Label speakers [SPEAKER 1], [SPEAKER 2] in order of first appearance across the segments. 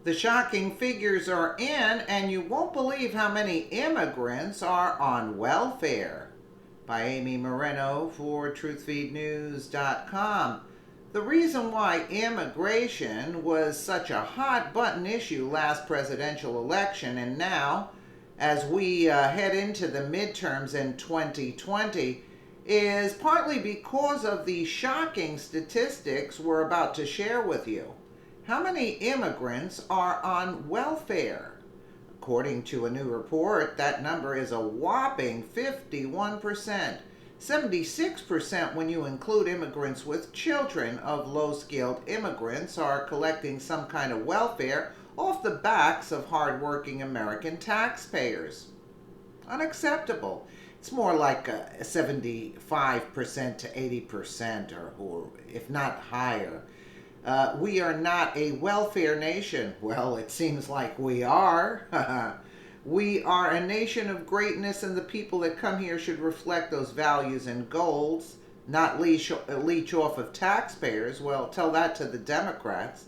[SPEAKER 1] The shocking figures are in, and you won't believe how many immigrants are on welfare. By Amy Moreno for TruthFeedNews.com. The reason why immigration was such a hot button issue last presidential election, and now, as we head into the midterms in 2020, is partly because of the shocking statistics we're about to share with you. How many immigrants are on welfare? According to a new report, that number is a whopping 51%. 76% when you include immigrants with children of low-skilled immigrants are collecting some kind of welfare off the backs of hardworking American taxpayers. Unacceptable. It's more like 75% to 80% or if not higher. We are not a welfare nation. Well, it seems like we are. We are a nation of greatness, and the people that come here should reflect those values and goals, not leech off of taxpayers. Well, tell that to the Democrats.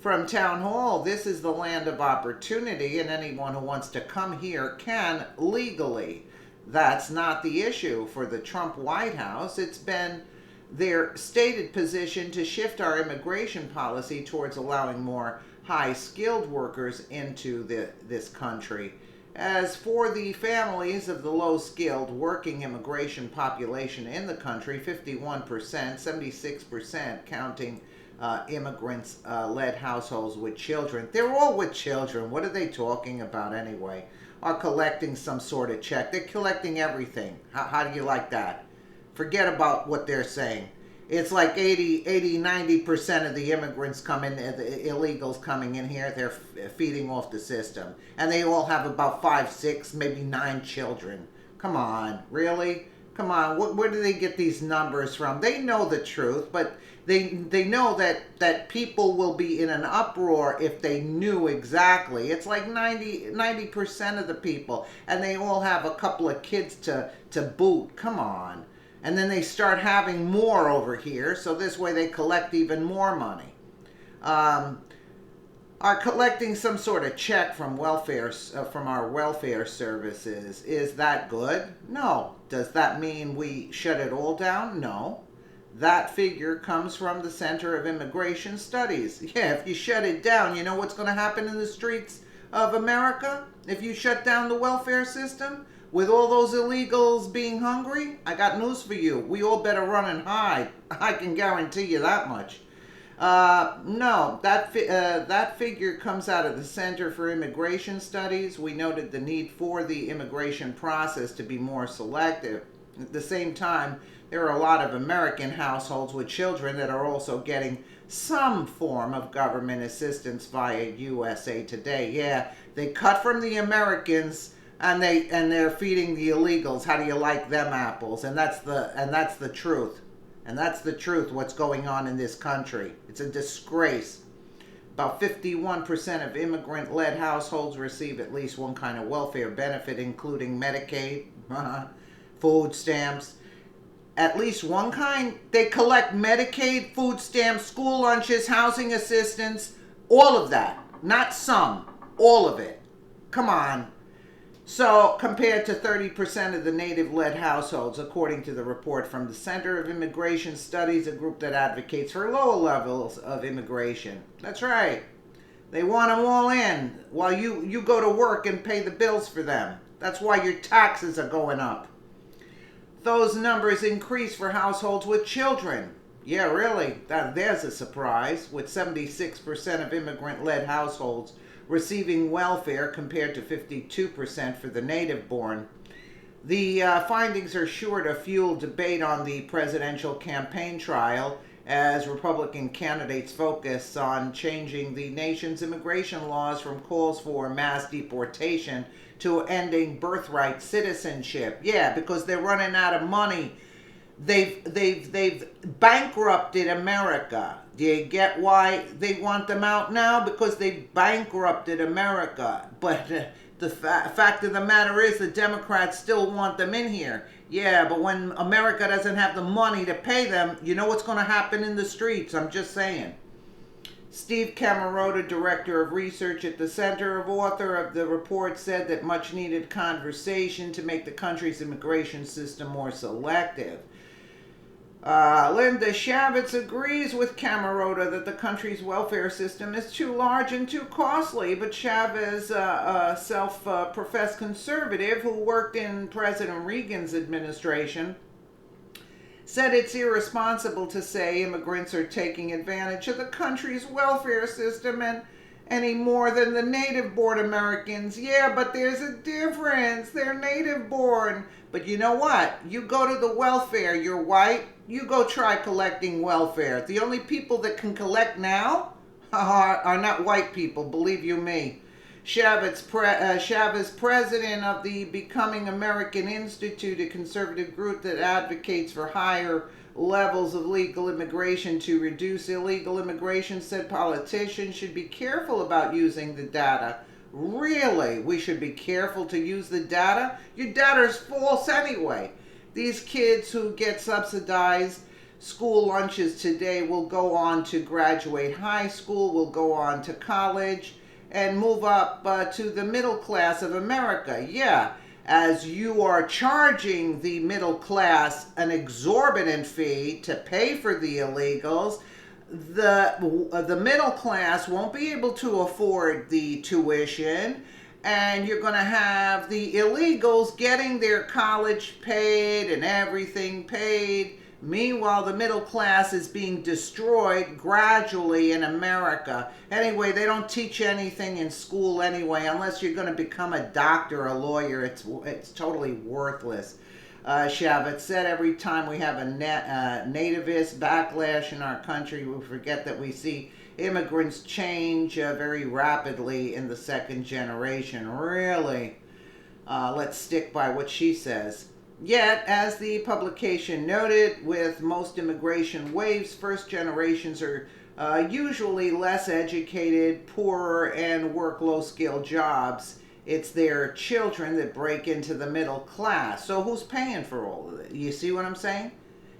[SPEAKER 1] From Town Hall, this is the land of opportunity, and anyone who wants to come here can legally. That's not the issue for the Trump White House. It's been their stated position to shift our immigration policy towards allowing more high-skilled workers into this country. As for the families of the low-skilled working immigration population in the country, 51%, 76% counting immigrants-led households with children. They're all with children. What are they talking about anyway? Are collecting some sort of check. They're collecting everything. How do you like that? Forget about what they're saying. It's like 90% of the immigrants coming, the illegals coming in here, they're feeding off the system. And they all have about 5, 6, maybe 9 children. Come on, really? Come on, where do they get these numbers from? They know the truth, but they know that people will be in an uproar if they knew exactly. It's like 90% of the people, and they all have a couple of kids to boot. Come on. And then they start having more over here, so this way they collect even more money. Are collecting some sort of check from from our welfare services. Is that good? No. Does that mean we shut it all down? No. That figure comes from the Center of Immigration Studies. Yeah, if you shut it down, you know what's going to happen in the streets of America? If you shut down the welfare system? With all those illegals being hungry, I got news for you. We all better run and hide. I can guarantee you that much. No, that figure comes out of the Center for Immigration Studies. We noted the need for the immigration process to be more selective. At the same time, there are a lot of American households with children that are also getting some form of government assistance via USA Today. Yeah, they cut from the Americans, and they're feeding the illegals. How do you like them apples? And that's the truth. And that's the truth, what's going on in this country. It's a disgrace. About 51% of immigrant-led households receive at least one kind of welfare benefit, including Medicaid, food stamps. At least one kind. They collect Medicaid, food stamps, school lunches, housing assistance, all of that. Not some, all of it. Come on. So, compared to 30% of the native-led households, according to the report from the Center of Immigration Studies, a group that advocates for lower levels of immigration. That's right. They want them all in while you go to work and pay the bills for them. That's why your taxes are going up. Those numbers increase for households with children. Yeah, really. There's a surprise, with 76% of immigrant-led households receiving welfare compared to 52% for the native-born. The findings are sure to fuel debate on the presidential campaign trail as Republican candidates focus on changing the nation's immigration laws from calls for mass deportation to ending birthright citizenship. Yeah, because they're running out of money. They've bankrupted America. Do you get why they want them out now? Because they bankrupted America. But the fact of the matter is the Democrats still want them in here. Yeah, but when America doesn't have the money to pay them, you know what's going to happen in the streets. I'm just saying. Steve Camarota, director of research at the center of author of the report, said that much needed conversation to make the country's immigration system more selective. Linda Chavitz agrees with Camarota that the country's welfare system is too large and too costly, but Chavez, a self-professed conservative who worked in President Reagan's administration, said it's irresponsible to say immigrants are taking advantage of the country's welfare system and any more than the native-born Americans. Yeah, but there's a difference. They're native-born. But you know what? You go to the welfare, you're white, you go try collecting welfare. The only people that can collect now are not white people, believe you me. Chavez, president of the Becoming American Institute, a conservative group that advocates for higher levels of legal immigration to reduce illegal immigration, said politicians should be careful about using the data. Really? We should be careful to use the data? Your data is false anyway. These kids who get subsidized school lunches today will go on to graduate high school, will go on to college, and move up to the middle class of America. Yeah, as you are charging the middle class an exorbitant fee to pay for the illegals, the middle class won't be able to afford the tuition, and you're going to have the illegals getting their college paid and everything paid. Meanwhile, the middle class is being destroyed gradually in America. Anyway, they don't teach anything in school anyway, unless you're going to become a doctor or a lawyer. It's totally worthless. Chavez said every time we have a nativist backlash in our country, we forget that we see immigrants change very rapidly in the second generation. Really? Let's stick by what she says. Yet, as the publication noted, with most immigration waves, first generations are usually less educated, poorer, and work low-skilled jobs. It's their children that break into the middle class. So who's paying for all of it? You see what I'm saying?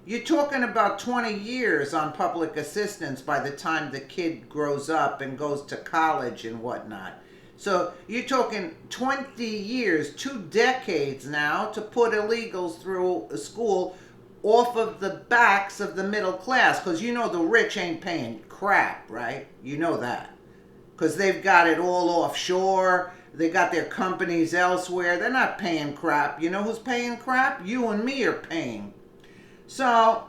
[SPEAKER 1] You're talking about 20 years on public assistance by the time the kid grows up and goes to college and whatnot. So you're talking 20 years, 2 decades now, to put illegals through a school off of the backs of the middle class. Because you know the rich ain't paying crap, right? You know that. Because they've got it all offshore. They got their companies elsewhere. They're not paying crap. You know who's paying crap? You and me are paying. So,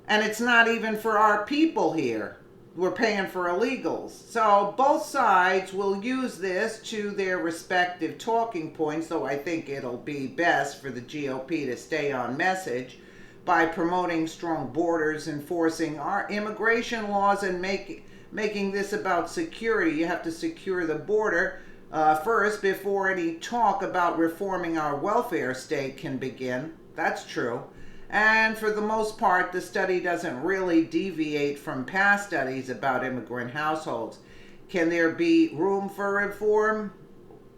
[SPEAKER 1] and it's not even for our people here. We're paying for illegals. So both sides will use this to their respective talking points, though I think it'll be best for the GOP to stay on message by promoting strong borders, enforcing our immigration laws, and making this about security. You have to secure the border first before any talk about reforming our welfare state can begin. That's true. And for the most part, the study doesn't really deviate from past studies about immigrant households. Can there be room for reform?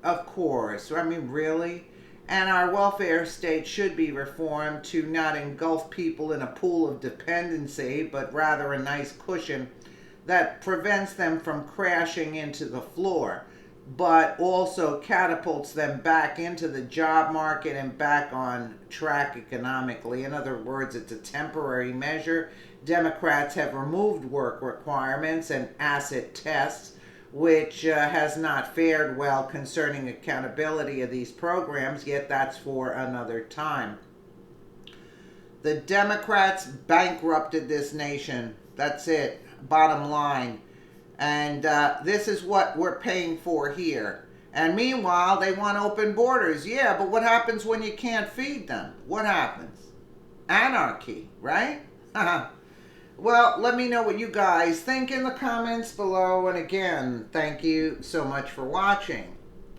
[SPEAKER 1] Of course. I mean, really? And our welfare state should be reformed to not engulf people in a pool of dependency, but rather a nice cushion that prevents them from crashing into the floor, but also catapults them back into the job market and back on track economically. In other words, it's a temporary measure. Democrats have removed work requirements and asset tests, which has not fared well concerning accountability of these programs, yet that's for another time. The Democrats bankrupted this nation. That's it. Bottom line. And this is what we're paying for here. And meanwhile, they want open borders. Yeah, but what happens when you can't feed them? What happens? Anarchy, right? Well, let me know what you guys think in the comments below. And again, thank you so much for watching.